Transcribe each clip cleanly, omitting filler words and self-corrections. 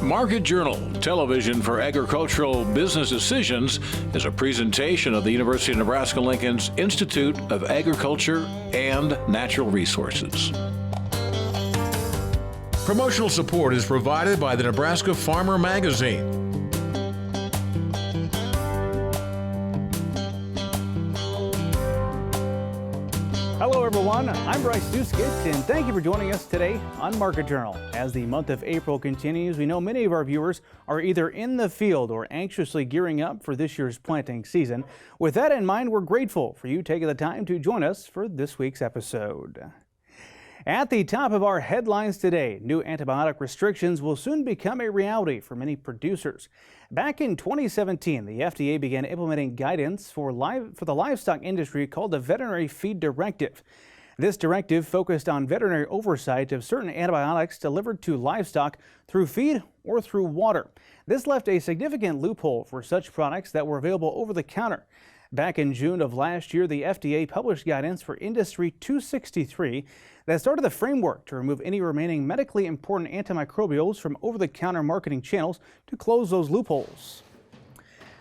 Market Journal, television for agricultural business decisions, is a presentation of the University of Nebraska-Lincoln's Institute of Agriculture and Natural Resources. Promotional support is provided by the Nebraska Farmer Magazine. Hello everyone, I'm Bryce Duskett, and thank you for joining us today on Market Journal. As the month of April continues, we know many of our viewers are either in the field or anxiously gearing up for this year's planting season. With that in mind, we're grateful for you taking the time to join us for this week's episode. At the top of our headlines today, new antibiotic restrictions will soon become a reality for many producers. Back in 2017, the FDA began implementing guidance for the livestock industry called the Veterinary Feed Directive. This directive focused on veterinary oversight of certain antibiotics delivered to livestock through feed or through water. This left a significant loophole for such products that were available over the counter. Back in June of last year, the FDA published guidance for Industry 263 that started the framework to remove any remaining medically important antimicrobials from over-the-counter marketing channels to close those loopholes.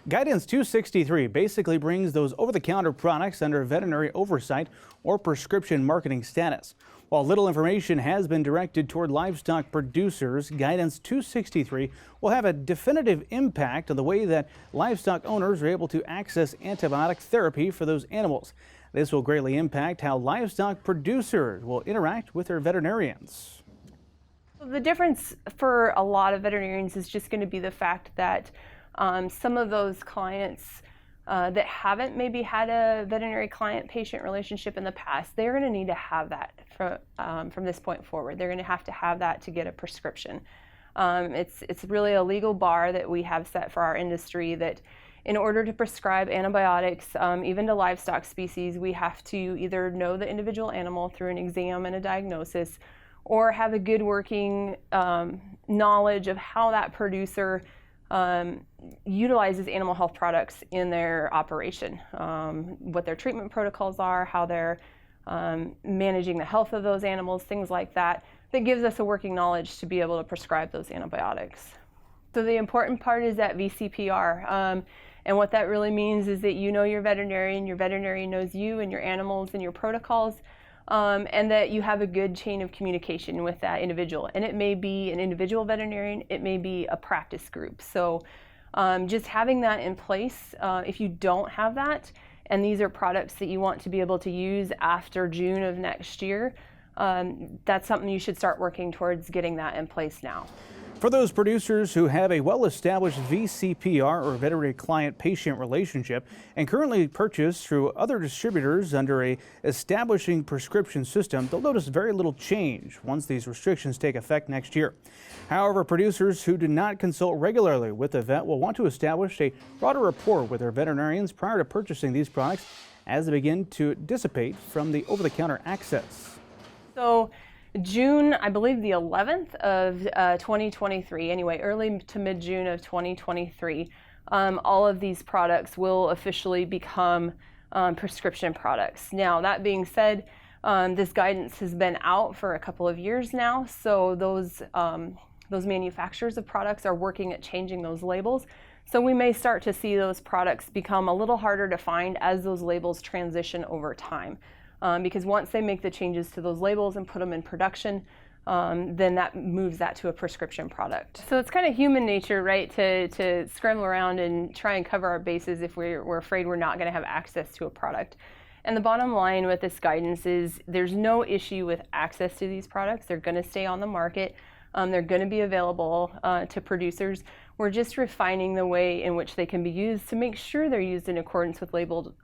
Guidance 263 basically brings those over-the-counter products under veterinary oversight or prescription marketing status. While little information has been directed toward livestock producers, Guidance 263 will have a definitive impact on the way that livestock owners are able to access antibiotic therapy for those animals. This will greatly impact how livestock producers will interact with their veterinarians. The difference for a lot of veterinarians is just going to be the fact that some of those clients that haven't maybe had a veterinary client-patient relationship in the past, they're going to need to have that from this point forward. They're going to have that to get a prescription. It's really a legal bar that we have set for our industry that in order to prescribe antibiotics, even to livestock species, we have to either know the individual animal through an exam and a diagnosis, or have a good working knowledge of how that producer utilizes animal health products in their operation, what their treatment protocols are, how they're managing the health of those animals, things like that. That gives us a working knowledge to be able to prescribe those antibiotics. So the important part is that VCPR. And what that really means is that you know your veterinarian knows you and your animals and your protocols, and that you have a good chain of communication with that individual. And it may be an individual veterinarian, it may be a practice group. So just having that in place, if you don't have that, and these are products that you want to be able to use after June of next year, that's something you should start working towards getting that in place now. For those producers who have a well-established VCPR or veterinary client-patient relationship and currently purchase through other distributors under a establishing prescription system, they'll notice very little change once these restrictions take effect next year. However, producers who do not consult regularly with the vet will want to establish a broader rapport with their veterinarians prior to purchasing these products as they begin to dissipate from the over-the-counter access. So June, I believe the 11th of 2023, anyway, early to mid-June of 2023, all of these products will officially become prescription products. Now, that being said, this guidance has been out for a couple of years now, so those manufacturers of products are working at changing those labels. So we may start to see those products become a little harder to find as those labels transition over time. Because once they make the changes to those labels and put them in production, then that moves that to a prescription product. So it's kind of human nature, right, to scramble around and try and cover our bases if we're afraid we're not going to have access to a product. And the bottom line with this guidance is there's no issue with access to these products. They're going to stay on the market. They're going to be available to producers. We're just refining the way in which they can be used to make sure they're used in accordance with labeled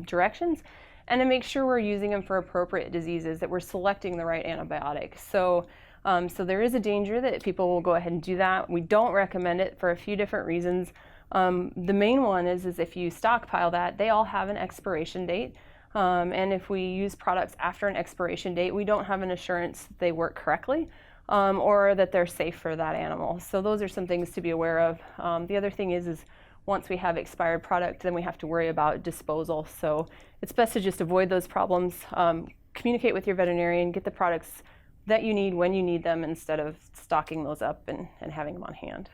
directions, and to make sure we're using them for appropriate diseases, that we're selecting the right antibiotic. So there is a danger that people will go ahead and do that. We don't recommend it for a few different reasons. The main one is if you stockpile that, they all have an expiration date. And if we use products after an expiration date, we don't have an assurance that they work correctly or that they're safe for that animal. So those are some things to be aware of. The other thing is once we have expired product, then we have to worry about disposal. So it's best to just avoid those problems. Communicate with your veterinarian, get the products that you need when you need them instead of stocking those up and having them on hand.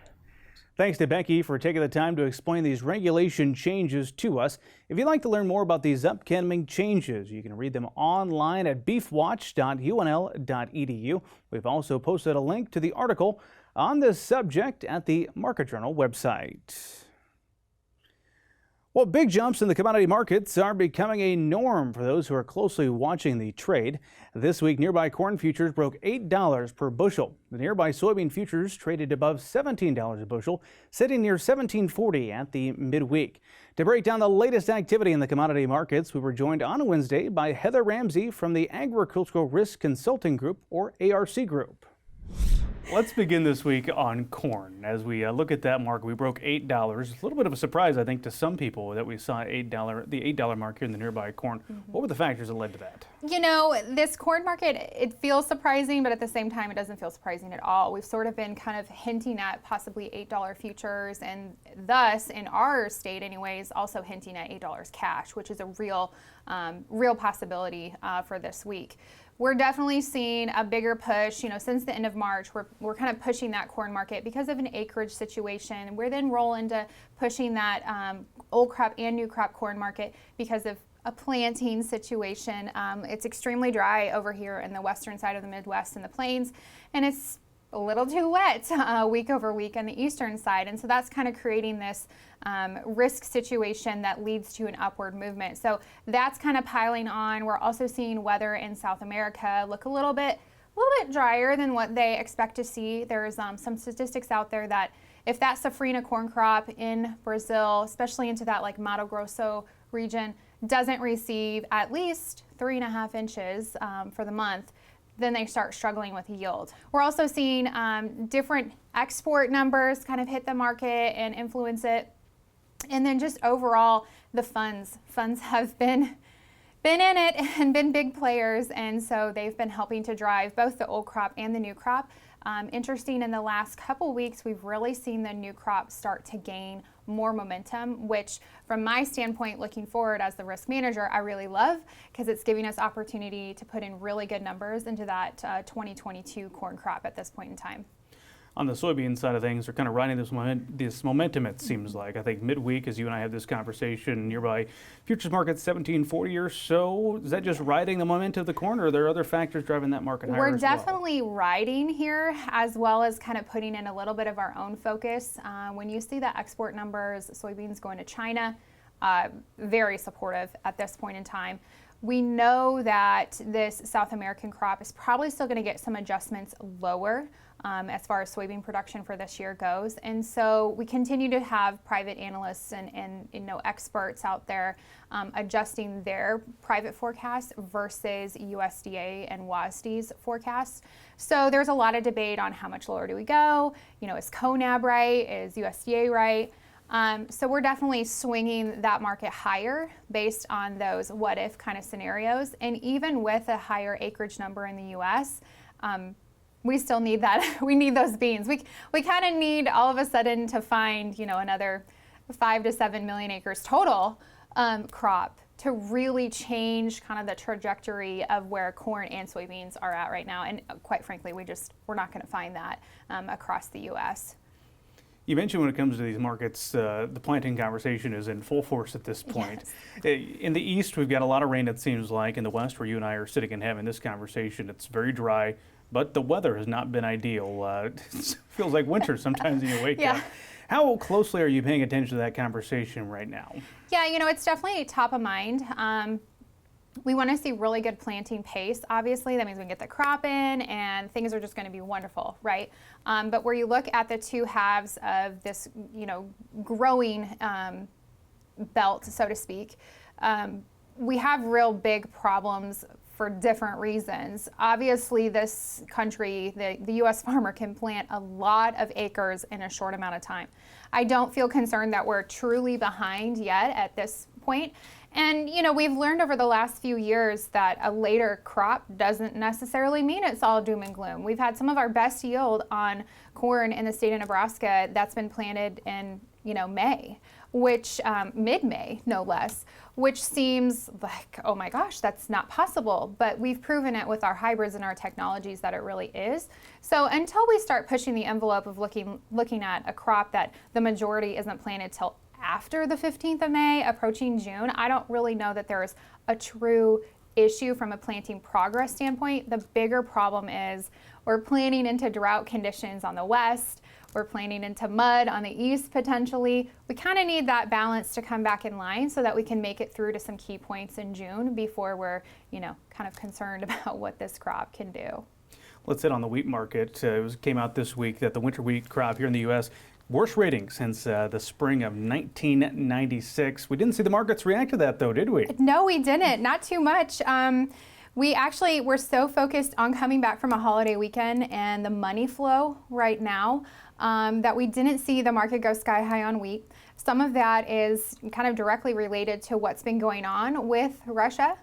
Thanks to Becky for taking the time to explain these regulation changes to us. If you'd like to learn more about these upcoming changes, you can read them online at beefwatch.unl.edu. We've also posted a link to the article on this subject at the Market Journal website. Well, big jumps in the commodity markets are becoming a norm for those who are closely watching the trade. This week, nearby corn futures broke $8 per bushel. The nearby soybean futures traded above $17 a bushel, sitting near $17.40 at the midweek. To break down the latest activity in the commodity markets, we were joined on Wednesday by Heather Ramsey from the Agricultural Risk Consulting Group, or ARC Group. Let's begin this week on corn. As we look at that mark, we broke $8. A little bit of a surprise, I think, to some people that we saw the $8 mark here in the nearby corn. What were the factors that led to that? You know, this corn market, it feels surprising, but at the same time, it doesn't feel surprising at all. We've sort of been kind of hinting at possibly $8 futures, and thus, in our state anyways, also hinting at $8 cash, which is a real possibility for this week. We're definitely seeing a bigger push, you know, since the end of March. We're kind of pushing that corn market because of an acreage situation. We're then roll into pushing that old crop and new crop corn market because of a planting situation. It's extremely dry over here in the western side of the Midwest and the plains, and it's a little too wet week over week on the eastern side, and so that's kind of creating this risk situation that leads to an upward movement. So that's kind of piling on. We're also seeing weather in South America look a little bit drier than what they expect to see. There's some statistics out there that if that safrinha corn crop in Brazil, especially into that like Mato Grosso region, doesn't receive at least 3.5 inches for the month, then they start struggling with yield. We're also seeing different export numbers kind of hit the market and influence it. And then just overall, the funds have been in it and been big players, and so they've been helping to drive both the old crop and the new crop. Interesting, in the last couple weeks, we've really seen the new crop start to gain more momentum, which from my standpoint, looking forward as the risk manager, I really love, because it's giving us opportunity to put in really good numbers into that 2022 corn crop at this point in time. On the soybean side of things, they're kind of riding this momentum, it seems like. I think midweek, as you and I have this conversation, nearby futures market 17.40 or so. Is that just riding the momentum of the corn, or are there other factors driving that market higher? We're definitely riding here, as well as kind of putting in a little bit of our own focus. When you see the export numbers, soybeans going to China, very supportive at this point in time. We know that this South American crop is probably still going to get some adjustments lower as far as soybean production for this year goes. And so we continue to have private analysts and experts out there adjusting their private forecasts versus USDA and WASDE's forecasts. So there's a lot of debate on how much lower do we go? You know, is CONAB right? Is USDA right? So we're definitely swinging that market higher based on those what if kind of scenarios. And even with a higher acreage number in the U.S., we still need that. We need those beans. We kind of need all of a sudden to find, you know, another 5 to 7 million acres total crop to really change kind of the trajectory of where corn and soybeans are at right now. And quite frankly, we're not going to find that across the U.S. You mentioned when it comes to these markets, the planting conversation is in full force at this point. Yes. In the east, we've got a lot of rain, it seems like. In the west, where you and I are sitting and having this conversation, it's very dry, but the weather has not been ideal. It feels like winter sometimes when you wake up. How closely are you paying attention to that conversation right now? Yeah, you know, it's definitely top of mind. We want to see really good planting pace. Obviously, that means we can get the crop in and things are just going to be wonderful, right? But where you look at the two halves of this, you know, growing belt, so to speak, we have real big problems for different reasons. Obviously, this country, the U.S. farmer can plant a lot of acres in a short amount of time. I don't feel concerned that we're truly behind yet at this point. And, you know, we've learned over the last few years that a later crop doesn't necessarily mean it's all doom and gloom. We've had some of our best yield on corn in the state of Nebraska that's been planted in May, which mid-May, no less, which seems like, oh my gosh, that's not possible. But we've proven it with our hybrids and our technologies that it really is. So until we start pushing the envelope of looking at a crop that the majority isn't planted till after the 15th of May, approaching June, I don't really know that there's a true issue from a planting progress standpoint. The bigger problem is we're planting into drought conditions on the west. We're planting into mud on the east potentially. We kind of need that balance to come back in line so that we can make it through to some key points in June before we're, kind of concerned about what this crop can do. Let's hit on the wheat market. Came out this week that the winter wheat crop here in the U.S. worst rating since the spring of 1996. We didn't see the markets react to that, though, did we? No, we didn't. Not too much. We're so focused on coming back from a holiday weekend and the money flow right now that we didn't see the market go sky high on wheat. Some of that is kind of directly related to what's been going on with Russia.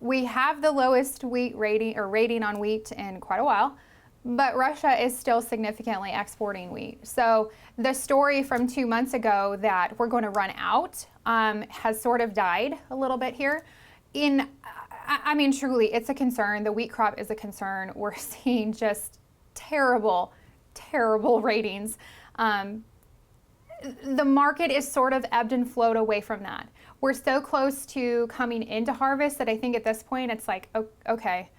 We have the lowest wheat rating on wheat in quite a while, but Russia is still significantly exporting wheat. So the story from 2 months ago that we're going to run out has sort of died a little bit here. Truly, it's a concern. The wheat crop is a concern. We're seeing just terrible ratings. The market is sort of ebbed and flowed away from that. We're so close to coming into harvest that I think at this point it's like, okay,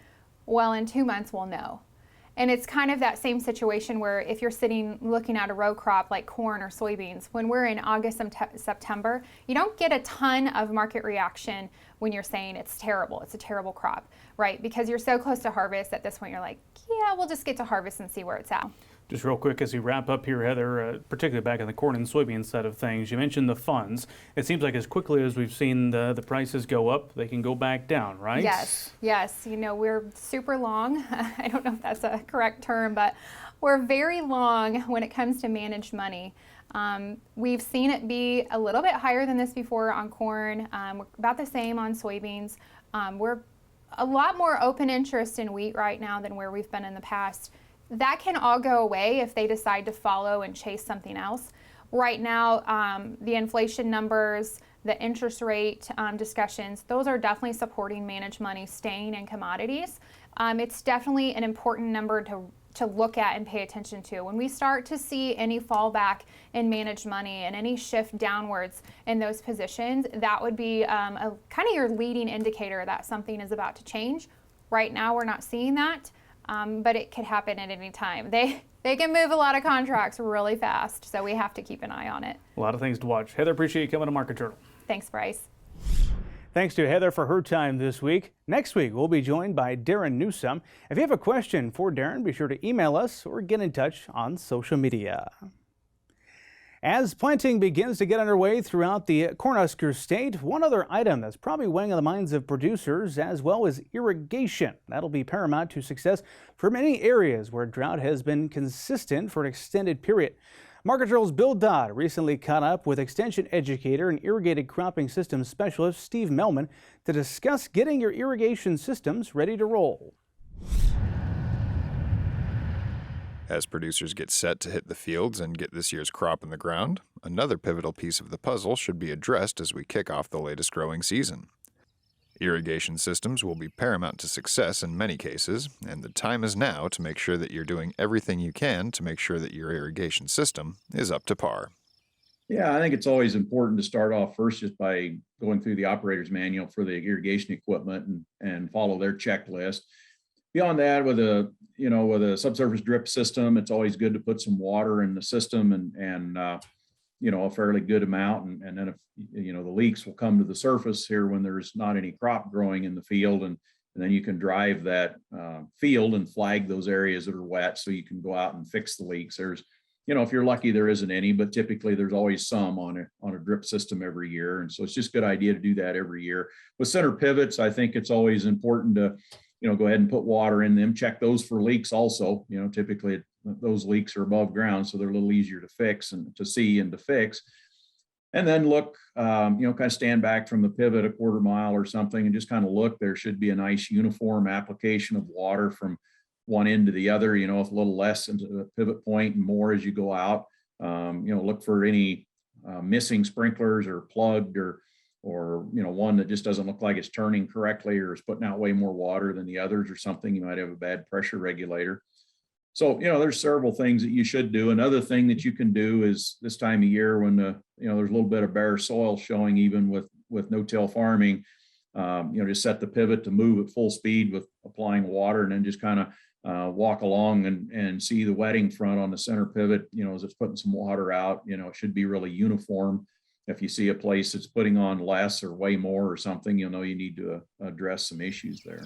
well, in 2 months we'll know. And it's kind of that same situation where if you're looking at a row crop like corn or soybeans, when we're in August and September, you don't get a ton of market reaction when you're saying it's terrible, it's a terrible crop, right? Because you're so close to harvest at this point, you're like, yeah, we'll just get to harvest and see where it's at. Just real quick as we wrap up here, Heather, particularly back in the corn and soybean side of things, you mentioned the funds. It seems like as quickly as we've seen the prices go up, they can go back down, right? Yes. We're super long. I don't know if that's a correct term, but we're very long when it comes to managed money. We've seen it be a little bit higher than this before on corn, about the same on soybeans. We're a lot more open interest in wheat right now than where we've been in the past. That can all go away if they decide to follow and chase something else. Right now, the inflation numbers, the interest rate discussions, those are definitely supporting managed money staying in commodities. It's definitely an important number to look at and pay attention to. When we start to see any fallback in managed money and any shift downwards in those positions, that would be a kind of your leading indicator that something is about to change. Right now, we're not seeing that. But it could happen at any time. They can move a lot of contracts really fast, so we have to keep an eye on it. A lot of things to watch. Heather, appreciate you coming to Market Journal. Thanks, Bryce. Thanks to Heather for her time this week. Next week, we'll be joined by Darren Newsome. If you have a question for Darren, be sure to email us or get in touch on social media. As planting begins to get underway throughout the Cornhusker State, one other item that's probably weighing on the minds of producers as well is irrigation. That'll be paramount to success for many areas where drought has been consistent for an extended period. Market Journal's Bill Dodd recently caught up with extension educator and irrigated cropping systems specialist Steve Melman to discuss getting your irrigation systems ready to roll. As producers get set to hit the fields and get this year's crop in the ground, another pivotal piece of the puzzle should be addressed as we kick off the latest growing season. Irrigation systems will be paramount to success in many cases, and the time is now to make sure that you're doing everything you can to make sure that your irrigation system is up to par. Yeah, I think it's always important to start off first just by going through the operator's manual for the irrigation equipment and follow their checklist. Beyond that, with a subsurface drip system, it's always good to put some water in the system and a fairly good amount. And then if, the leaks will come to the surface here when there's not any crop growing in the field. And then you can drive that field and flag those areas that are wet so you can go out and fix the leaks. There's, if you're lucky, there isn't any, but typically there's always some on a drip system every year. And so it's just a good idea to do that every year. With center pivots, I think it's always important to go ahead and put water in them, check those for leaks also. Typically those leaks are above ground, so they're a little easier to fix and to see and to fix. And then look, kind of stand back from the pivot a quarter mile or something and just kind of look. There should be a nice uniform application of water from one end to the other, if a little less into the pivot point and more as you go out. Look for any missing sprinklers or plugged or one that just doesn't look like it's turning correctly or is putting out way more water than the others or something. You might have a bad pressure regulator. So, there's several things that you should do. Another thing that you can do is this time of year when there's a little bit of bare soil showing, even with no-till farming, just set the pivot to move at full speed with applying water, and then just kind of walk along and see the wetting front on the center pivot, as it's putting some water out. It should be really uniform. If you see a place that's putting on less or way more or something, you need to address some issues there.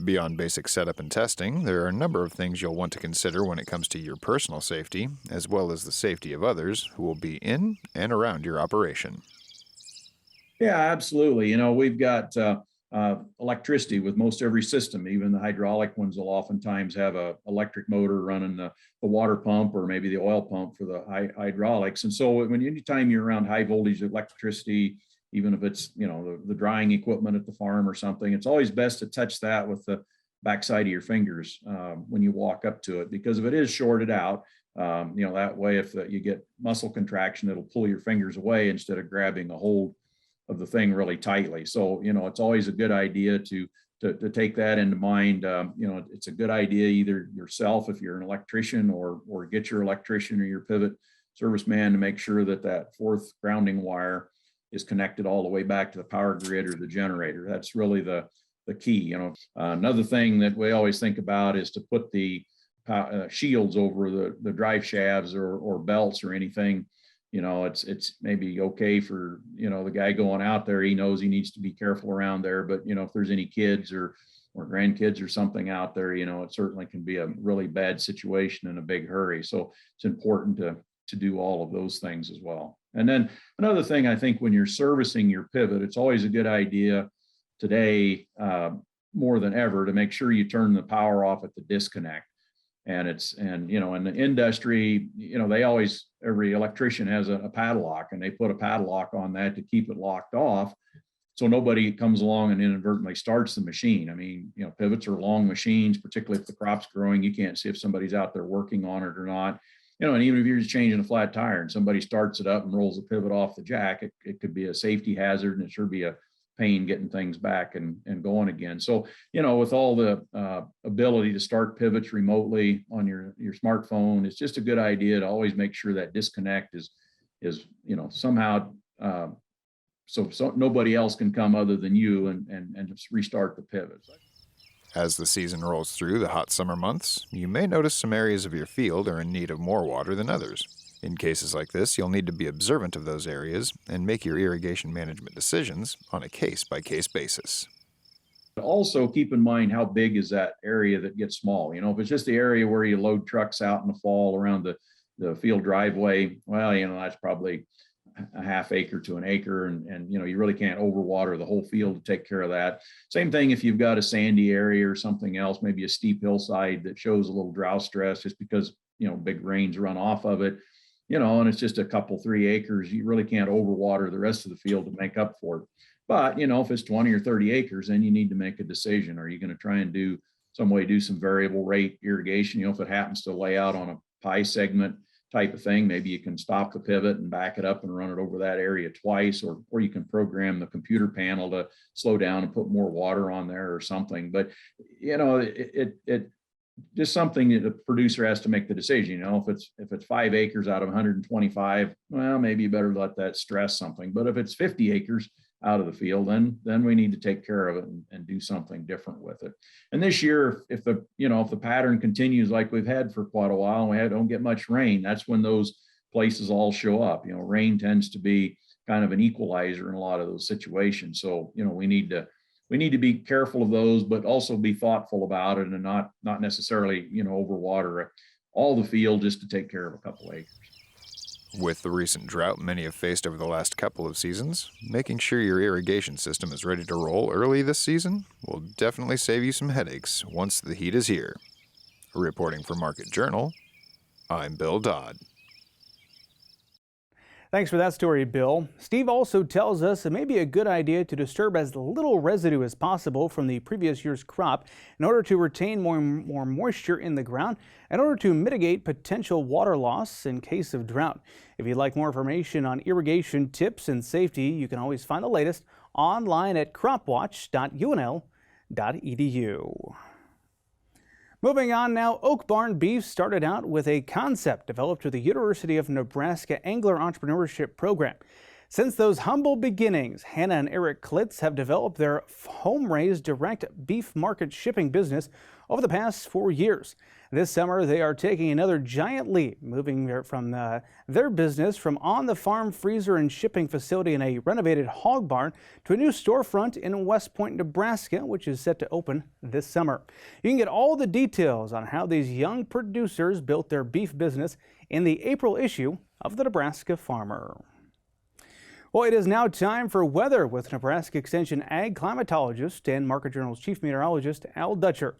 Beyond basic setup and testing, there are a number of things you'll want to consider when it comes to your personal safety, as well as the safety of others who will be in and around your operation. Yeah, absolutely. We've got electricity with most every system. Even the hydraulic ones will oftentimes have a electric motor running the water pump or maybe the oil pump for the hydraulics. And so anytime you're around high voltage electricity, even if it's the drying equipment at the farm or something, it's always best to touch that with the backside of your fingers when you walk up to it, because if it is shorted out, that way if you get muscle contraction, it'll pull your fingers away instead of grabbing a hold of the thing really tightly. So, it's always a good idea to take that into mind. It's a good idea either yourself, if you're an electrician, or get your electrician or your pivot serviceman to make sure that fourth grounding wire is connected all the way back to the power grid or the generator. That's really the key. Another thing that we always think about is to put the shields over the drive shafts or belts or anything. It's maybe okay for, the guy going out there, he knows he needs to be careful around there. But, if there's any kids or grandkids or something out there, it certainly can be a really bad situation in a big hurry. So it's important to do all of those things as well. And then another thing, I think when you're servicing your pivot, it's always a good idea today, more than ever, to make sure you turn the power off at the disconnect. And in the industry, every electrician has a padlock, and they put a padlock on that to keep it locked off, so nobody comes along and inadvertently starts the machine. I mean, pivots are long machines, particularly if the crop's growing. You can't see if somebody's out there working on it or not. And even if you're just changing a flat tire and somebody starts it up and rolls the pivot off the jack, it could be a safety hazard, and it sure be a pain getting things back and going again. So, with all the ability to start pivots remotely on your smartphone, it's just a good idea to always make sure that disconnect is somehow so nobody else can come other than you and just restart the pivot. As the season rolls through the hot summer months, you may notice some areas of your field are in need of more water than others. In cases like this, you'll need to be observant of those areas and make your irrigation management decisions on a case-by-case basis. Also, keep in mind how big is that area that gets small. If it's just the area where you load trucks out in the fall around the field driveway, well, that's probably a half acre to an acre, and you really can't overwater the whole field to take care of that. Same thing if you've got a sandy area or something else, maybe a steep hillside that shows a little drought stress just because big rains run off of it, and it's just a couple 3 acres. You really can't overwater the rest of the field to make up for it. But if it's 20 or 30 acres, then you need to make a decision. Are you going to try and do some variable rate irrigation? If it happens to lay out on a pie segment type of thing, maybe you can stop the pivot and back it up and run it over that area twice, or you can program the computer panel to slow down and put more water on there or something. But it just something that the producer has to make the decision. If it's 5 acres out of 125, well, maybe you better let that stress something. But if it's 50 acres out of the field, then we need to take care of it and do something different with it. And this year, if the pattern continues like we've had for quite a while, and we don't get much rain, that's when those places all show up. Rain tends to be kind of an equalizer in a lot of those situations. So, we need to be careful of those, but also be thoughtful about it and not necessarily, overwater all the field just to take care of a couple acres. With the recent drought many have faced over the last couple of seasons, making sure your irrigation system is ready to roll early this season will definitely save you some headaches once the heat is here. Reporting for Market Journal, I'm Bill Dodd. Thanks for that story, Bill. Steve also tells us it may be a good idea to disturb as little residue as possible from the previous year's crop in order to retain more moisture in the ground in order to mitigate potential water loss in case of drought. If you'd like more information on irrigation tips and safety, you can always find the latest online at cropwatch.unl.edu. Moving on now, Oak Barn Beef started out with a concept developed through the University of Nebraska Angler Entrepreneurship Program. Since those humble beginnings, Hannah and Eric Klitz have developed their home-raised direct beef market shipping business over the past 4 years. This summer, they are taking another giant leap, moving from their business from on-the-farm freezer and shipping facility in a renovated hog barn to a new storefront in West Point, Nebraska, which is set to open this summer. You can get all the details on how these young producers built their beef business in the April issue of the Nebraska Farmer. Well, it is now time for weather with Nebraska Extension Ag climatologist and Market Journal's chief meteorologist, Al Dutcher.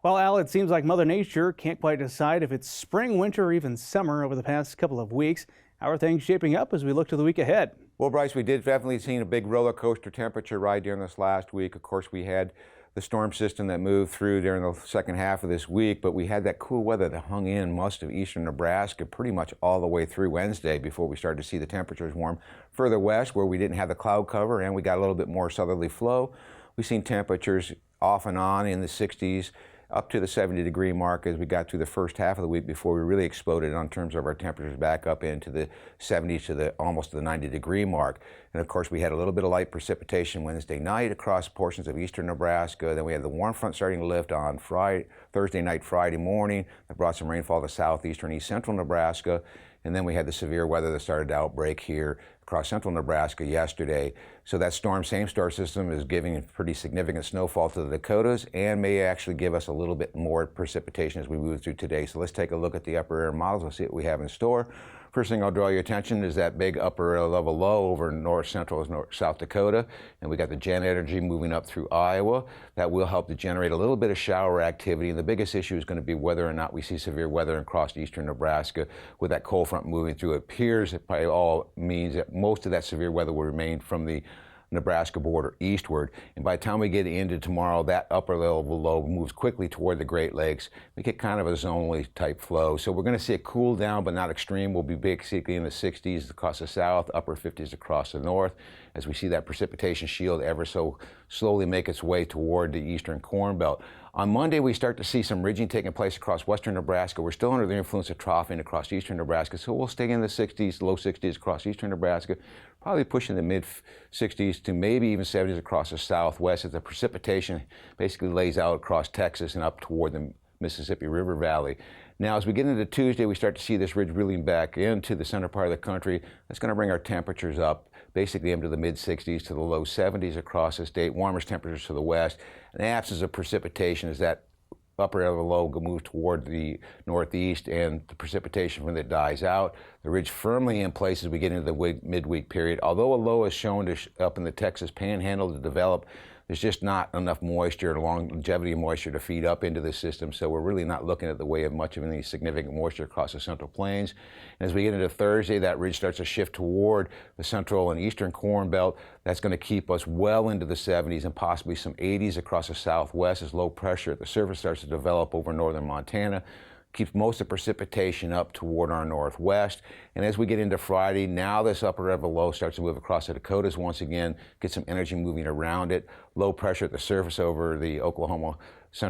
Well, Al, it seems like Mother Nature can't quite decide if it's spring, winter, or even summer over the past couple of weeks. How are things shaping up as we look to the week ahead? Well, Bryce, we did definitely see a big roller coaster temperature ride during this last week. Of course, we had the storm system that moved through during the second half of this week, but we had that cool weather that hung in most of eastern Nebraska pretty much all the way through Wednesday before we started to see the temperatures warm. Further west, where we didn't have the cloud cover and we got a little bit more southerly flow, we've seen temperatures off and on in the 60s up to the 70-degree mark as we got through the first half of the week before we really exploded on terms of our temperatures back up into the 70s to almost the 90-degree mark. And of course, we had a little bit of light precipitation Wednesday night across portions of eastern Nebraska. Then we had the warm front starting to lift on Thursday night, Friday morning. That brought some rainfall to southeastern, east central Nebraska. And then we had the severe weather that started to outbreak here across central Nebraska yesterday. So that same storm system is giving pretty significant snowfall to the Dakotas and may actually give us a little bit more precipitation as we move through today. So let's take a look at the upper air models and see what we have in store. First thing I'll draw your attention is that big upper air level low over north central South Dakota. And we got the gen energy moving up through Iowa. That will help to generate a little bit of shower activity. And the biggest issue is going to be whether or not we see severe weather across eastern Nebraska with that cold front moving through. It appears it probably all means that most of that severe weather will remain from the Nebraska border eastward. And by the time we get into tomorrow, that upper level low moves quickly toward the Great Lakes. We get kind of a zonally type flow. So we're going to see it cool down, but not extreme. We'll be basically in the 60s across the south, upper 50s across the north, as we see that precipitation shield ever so slowly make its way toward the eastern Corn Belt. On Monday, we start to see some ridging taking place across western Nebraska. We're still under the influence of troughing across eastern Nebraska, so we'll stay in the 60s, low 60s across eastern Nebraska, probably pushing the mid 60s to maybe even 70s across the southwest as the precipitation basically lays out across Texas and up toward the Mississippi River Valley. Now, as we get into Tuesday, we start to see this ridge reeling back into the center part of the country. That's going to bring our temperatures up basically into the mid 60s to the low 70s across the state, warmest temperatures to the west. And the absence of precipitation as that upper level low moves toward the northeast and the precipitation from it dies out. The ridge firmly in place as we get into the midweek period. Although a low is shown up in the Texas Panhandle to develop, there's just not enough moisture, longevity of moisture to feed up into the system, so we're really not looking at the way of much of any significant moisture across the Central Plains. And as we get into Thursday, that ridge starts to shift toward the central and eastern Corn Belt. That's going to keep us well into the 70s and possibly some 80s across the southwest as low pressure at the surface starts to develop over northern Montana. Keeps most of precipitation up toward our northwest. And as we get into Friday, now this upper level low starts to move across the Dakotas once again, get some energy moving around it. Low pressure at the surface over the Oklahoma,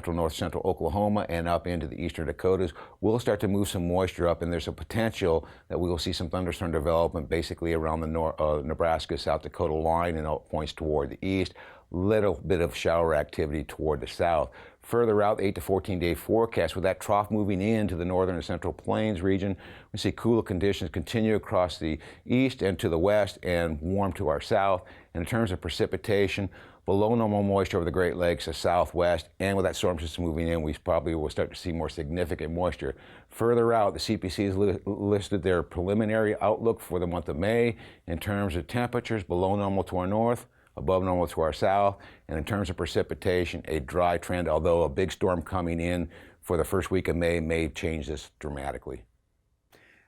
north central Oklahoma and up into the eastern Dakotas. We'll start to move some moisture up, and there's a potential that we will see some thunderstorm development basically around the Nebraska-South Dakota line and points toward the east. Little bit of shower activity toward the south. Further out, 8 to 14-day forecast, with that trough moving into the northern and central plains region, we see cooler conditions continue across the east and to the west and warm to our south. And in terms of precipitation, below normal moisture over the Great Lakes, the southwest, and with that storm system moving in, we probably will start to see more significant moisture. Further out, the CPC has listed their preliminary outlook for the month of May in terms of temperatures below normal to our north, above normal to our south, and in terms of precipitation, a dry trend, although a big storm coming in for the first week of May may change this dramatically.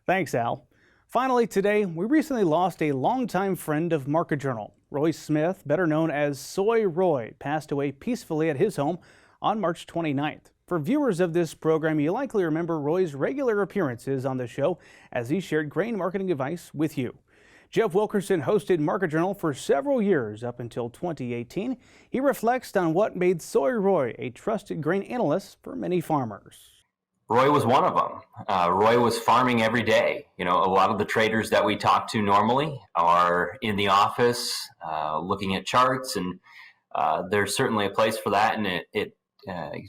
Thanks, Al. Finally today, we recently lost a longtime friend of Market Journal. Roy Smith, better known as Soy Roy, passed away peacefully at his home on March 29th. For viewers of this program, you likely remember Roy's regular appearances on the show as he shared grain marketing advice with you. Jeff Wilkerson hosted Market Journal for several years up until 2018. He reflects on what made Soy Roy a trusted grain analyst for many farmers. Roy was one of them. Roy was farming every day. You know, a lot of the traders that we talk to normally are in the office looking at charts, and there's certainly a place for that, and it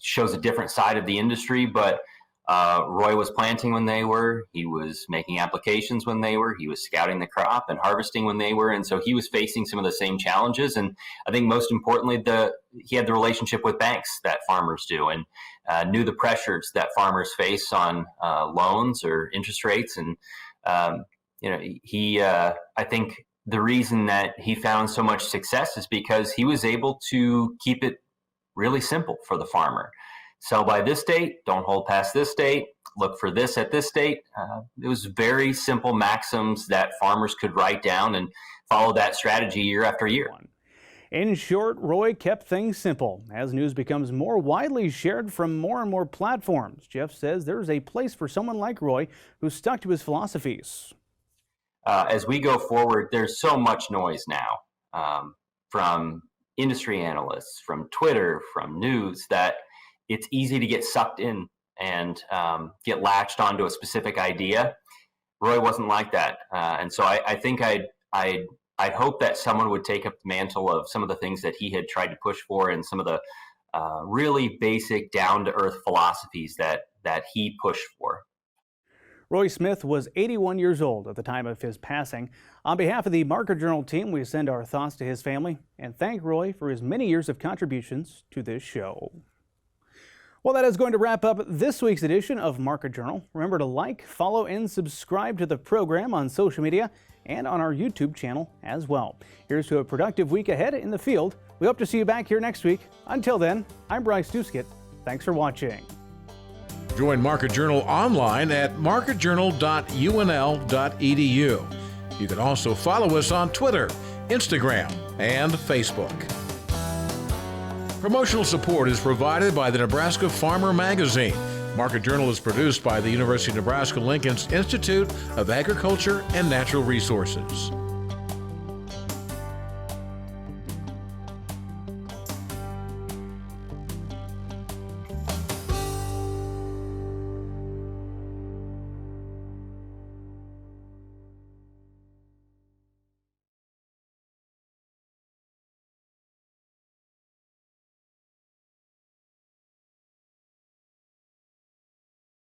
shows a different side of the industry. But Roy was planting when they were, he was making applications when they were, he was scouting the crop and harvesting when they were, and so he was facing some of the same challenges. And I think most importantly, he had the relationship with banks that farmers do, and knew the pressures that farmers face on loans or interest rates. And I think the reason that he found so much success is because he was able to keep it really simple for the farmer. Sell by this date, don't hold past this date, look for this at this date. It was very simple maxims that farmers could write down and follow that strategy year after year. In short, Roy kept things simple. As news becomes more widely shared from more and more platforms, Jeff says there's a place for someone like Roy who stuck to his philosophies. As we go forward, there's so much noise now from industry analysts, from Twitter, from news, that it's easy to get sucked in and get latched onto a specific idea. Roy wasn't like that. And so I think I'd hope that someone would take up the mantle of some of the things that he had tried to push for, and some of the really basic down-to-earth philosophies that he pushed for. Roy Smith was 81 years old at the time of his passing. On behalf of the Market Journal team, we send our thoughts to his family and thank Roy for his many years of contributions to this show. Well, that is going to wrap up this week's edition of Market Journal. Remember to like, follow, and subscribe to the program on social media and on our YouTube channel as well. Here's to a productive week ahead in the field. We hope to see you back here next week. Until then, I'm Bryce Duskett. Thanks for watching. Join Market Journal online at marketjournal.unl.edu. You can also follow us on Twitter, Instagram, and Facebook. Promotional support is provided by the Nebraska Farmer Magazine. Market Journal is produced by the University of Nebraska-Lincoln's Institute of Agriculture and Natural Resources.